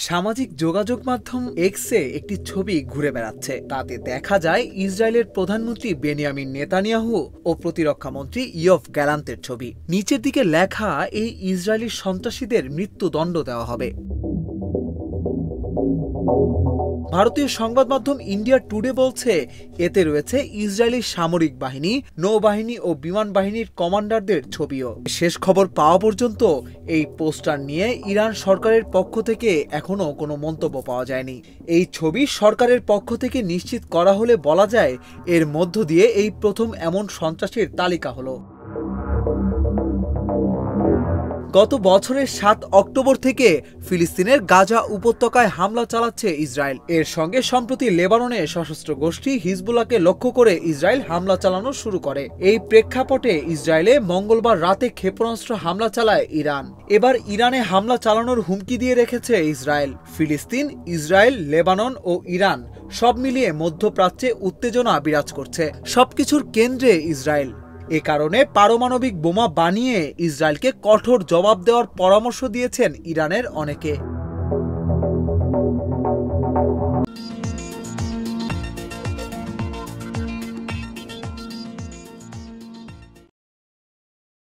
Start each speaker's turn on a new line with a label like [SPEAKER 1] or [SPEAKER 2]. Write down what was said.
[SPEAKER 1] সামাজিক যোগাযোগ মাধ্যম এক্সে একটি ছবি ঘুরে বেড়াচ্ছে। তাতে দেখা যায় ইসরায়েলের প্রধানমন্ত্রী বেনিয়ামিন নেতানিয়াহু ও প্রতিরক্ষামন্ত্রী ইয়োভ গ্যালান্টের ছবি। নিচের দিকে লেখা, এই ইসরায়েলি সন্ত্রাসীদের মৃত্যুদণ্ড দেওয়া হবে। ভারতীয় সংবাদ মাধ্যম ইন্ডিয়া টুডে বলছে, এতে রয়েছে ইসরায়েলি সামরিক বাহিনী, নৌবাহিনী ও বিমান বাহিনীর কমান্ডারদের ছবিও। শেষ খবর পাওয়া পর্যন্ত এই পোস্টার নিয়ে ইরান সরকারের পক্ষ থেকে এখনো কোনো মন্তব্য পাওয়া যায়নি। এই ছবি সরকারের পক্ষ থেকে নিশ্চিত করা হলে বলা যায়, এর মধ্য দিয়ে এই প্রথম এমন সন্ত্রাসীর তালিকা হলো। গত বছরের ৭ অক্টোবর থেকে ফিলিস্তিনের গাজা উপত্যকায় হামলা চালাচ্ছে ইসরায়েল। এর সঙ্গে সম্প্রতি লেবাননে সশস্ত্র গোষ্ঠী হিজবুল্লাহকে লক্ষ্য করে ইসরায়েল হামলা চালানো শুরু করে। এই প্রেক্ষাপটে ইসরায়েলে মঙ্গলবার রাতে ক্ষেপণাস্ত্র হামলা চালায় ইরান। এবার ইরানে হামলা চালানোর হুমকি দিয়ে রেখেছে ইসরায়েল। ফিলিস্তিন, ইসরায়েল, লেবানন ও ইরান সব মিলিয়ে মধ্যপ্রাচ্যে উত্তেজনা বিরাজ করছে। সবকিছুর কেন্দ্রে ইসরায়েল। এ কারণে পারমাণবিক বোমা বানিয়ে ইসরায়েলকে কঠোর জবাব দেওয়ার পরামর্শ দিয়েছেন ইরানের অনেকে।